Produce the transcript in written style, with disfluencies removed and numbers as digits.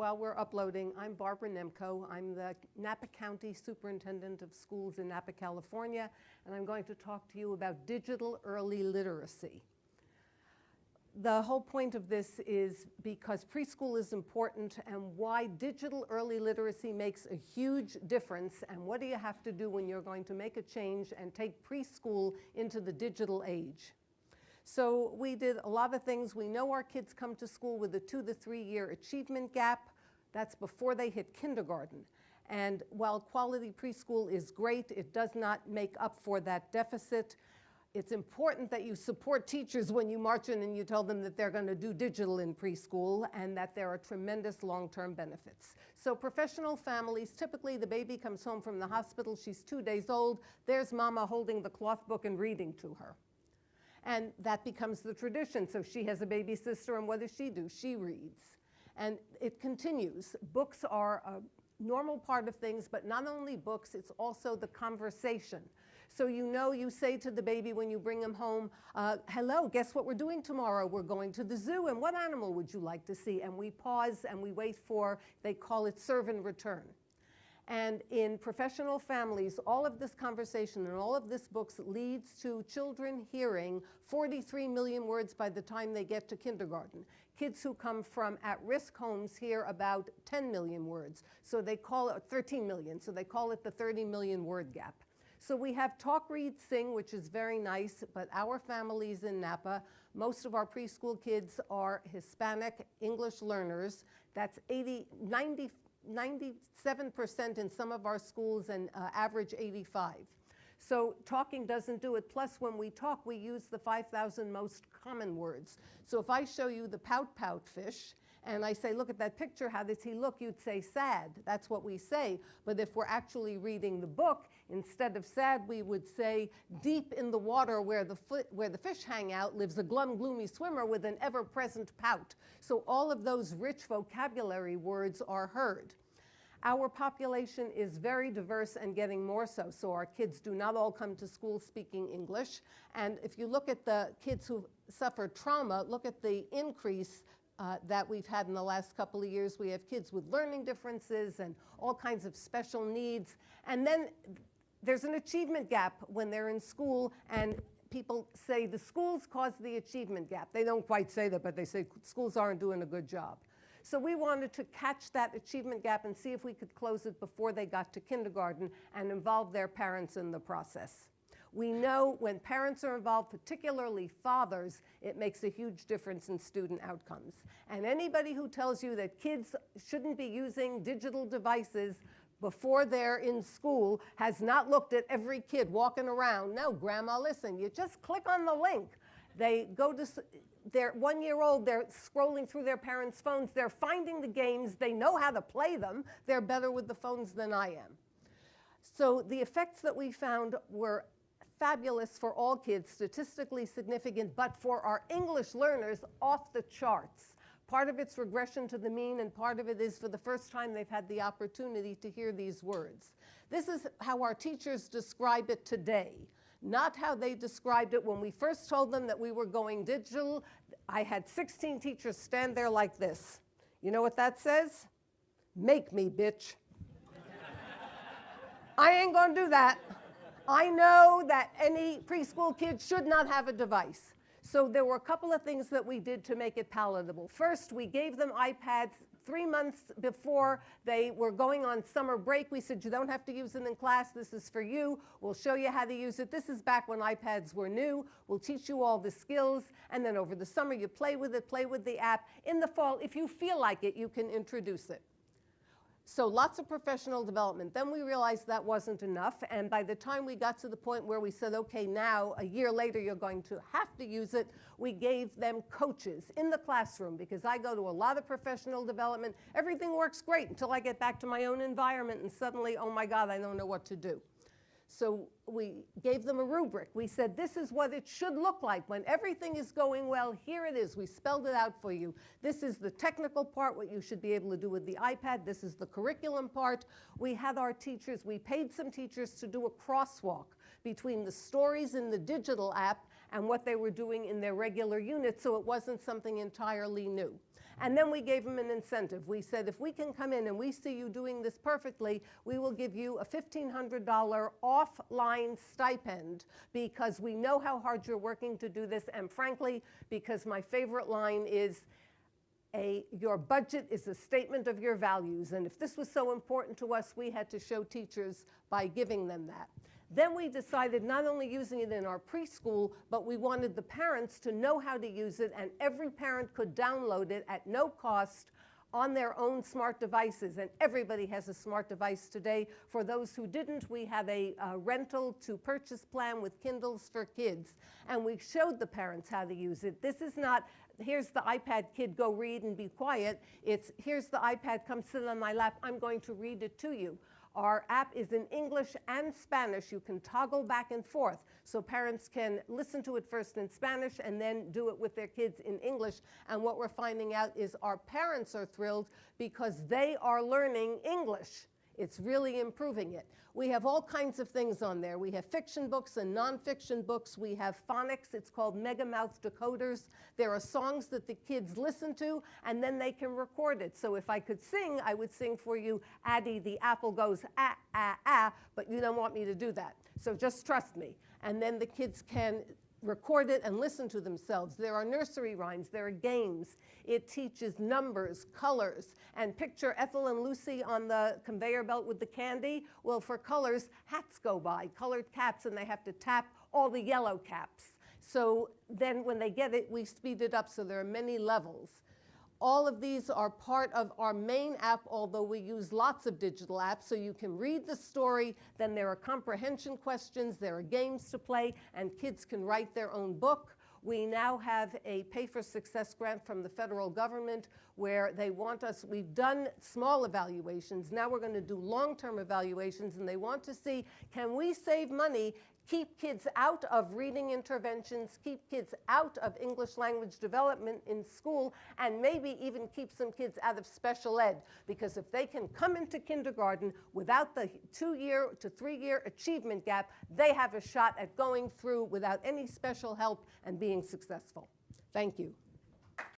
while we're uploading, I'm Barbara Nemko. I'm the Napa County Superintendent of Schools in Napa, California, and I'm going to talk to you about digital early literacy. The whole point of this is because preschool is important and why digital early literacy makes a huge difference, and what do you have to do when you're going to make a change and take preschool into the digital age. So we did a lot of things. We know our kids come to school with a 2 to 3 year achievement gap. That's before they hit kindergarten. And while quality preschool is great, it does not make up for that deficit. It's important that you support teachers when you march in and you tell them that they're going to do digital in preschool and that there are tremendous long-term benefits. So professional families, typically the baby comes home from the hospital, she's 2 days old, there's mama holding the cloth book and reading to her. And that becomes the tradition. So she has a baby sister, and what does she do? She reads. And it continues. Books are a normal part of things, but not only books, it's also the conversation. So you say to the baby when you bring him home, hello, guess what we're doing tomorrow? We're going to the zoo, and what animal would you like to see? And we pause and we wait for, they call it serve and return. And in professional families, all of this conversation and all of this books leads to children hearing 43 million words by the time they get to kindergarten. Kids who come from at-risk homes hear about 10 million words. So they call it 13 million. So they call it the 30 million word gap. So we have talk, read, sing, which is very nice, but our families in Napa, most of our preschool kids are Hispanic English learners. That's 97% in some of our schools and average 85. So talking doesn't do it. Plus, when we talk, we use the 5,000 most common words. So if I show you the pout-pout fish, and I say, look at that picture, how does he look? You'd say sad. That's what we say. But if we're actually reading the book, instead of sad, we would say, deep in the water where the fish hang out lives a glum, gloomy swimmer with an ever-present pout. So all of those rich vocabulary words are heard. Our population is very diverse and getting more so. So our kids do not all come to school speaking English. And if you look at the kids who suffer trauma, look at the increase that we've had in the last couple of years. We have kids with learning differences and all kinds of special needs. And then there's an achievement gap when they're in school, and people say the schools cause the achievement gap. They don't quite say that, but they say schools aren't doing a good job. So we wanted to catch that achievement gap and see if we could close it before they got to kindergarten and involve their parents in the process. We know when parents are involved, particularly fathers, it makes a huge difference in student outcomes. And anybody who tells you that kids shouldn't be using digital devices before they're in school has not looked at every kid walking around. No, grandma, listen, you just click on the link. They go to, they're 1 year old, they're scrolling through their parents' phones, they're finding the games, they know how to play them, they're better with the phones than I am. So the effects that we found were fabulous for all kids, statistically significant, but for our English learners, off the charts. Part of it's regression to the mean, and part of it is for the first time they've had the opportunity to hear these words. This is how our teachers describe it today, not how they described it when we first told them that we were going digital. I had 16 teachers stand there like this. You know what that says? Make me, bitch. I ain't gonna do that. I know that any preschool kid should not have a device. So there were a couple of things that we did to make it palatable. First, we gave them iPads 3 months before they were going on summer break. We said, you don't have to use it in class. This is for you. We'll show you how to use it. This is back when iPads were new. We'll teach you all the skills. And then over the summer, you play with it, play with the app. In the fall, if you feel like it, you can introduce it. So lots of professional development. Then we realized that wasn't enough. And by the time we got to the point where we said, okay, now a year later, you're going to have to use it, we gave them coaches in the classroom, because I go to a lot of professional development. Everything works great until I get back to my own environment and suddenly, oh my God, I don't know what to do. So we gave them a rubric. We said, this is what it should look like. When everything is going well, here it is. We spelled it out for you. This is the technical part, what you should be able to do with the iPad. This is the curriculum part. We had our teachers, we paid some teachers to do a crosswalk between the stories in the digital app and what they were doing in their regular unit, so it wasn't something entirely new. And then we gave them an incentive. We said, if we can come in and we see you doing this perfectly, we will give you a $1,500 offline stipend because we know how hard you're working to do this. And frankly, because my favorite line is, your budget is a statement of your values. And if this was so important to us, we had to show teachers by giving them that. Then we decided not only using it in our preschool, but we wanted the parents to know how to use it, and every parent could download it at no cost on their own smart devices. And everybody has a smart device today. For those who didn't, we have a rental to purchase plan with Kindles for kids. And we showed the parents how to use it. This is not, here's the iPad, kid, go read and be quiet. It's, here's the iPad, come sit on my lap, I'm going to read it to you. Our app is in English and Spanish. You can toggle back and forth so parents can listen to it first in Spanish and then do it with their kids in English. And what we're finding out is our parents are thrilled because they are learning English. It's really improving it. We have all kinds of things on there. We have fiction books and nonfiction books. We have phonics. It's called Mega Mouth Decoders. There are songs that the kids listen to, and then they can record it. So if I could sing, I would sing for you, Addie, the apple goes, ah, ah, ah, but you don't want me to do that. So just trust me. And then the kids can record it and listen to themselves. There are nursery rhymes, there are games. It teaches numbers, colors, and picture Ethel and Lucy on the conveyor belt with the candy. Well, for colors, hats go by, colored caps, and they have to tap all the yellow caps. So then when they get it, we speed it up, so there are many levels. All of these are part of our main app, although we use lots of digital apps. So you can read the story, then there are comprehension questions, there are games to play, and kids can write their own book. We now have a Pay for Success grant from the federal government where they want us, we've done small evaluations, now we're going to do long-term evaluations, and they want to see, can we save money, keep kids out of reading interventions, keep kids out of English language development in school, and maybe even keep some kids out of special ed. Because if they can come into kindergarten without the 2-year to 3-year achievement gap, they have a shot at going through without any special help and being successful. Thank you.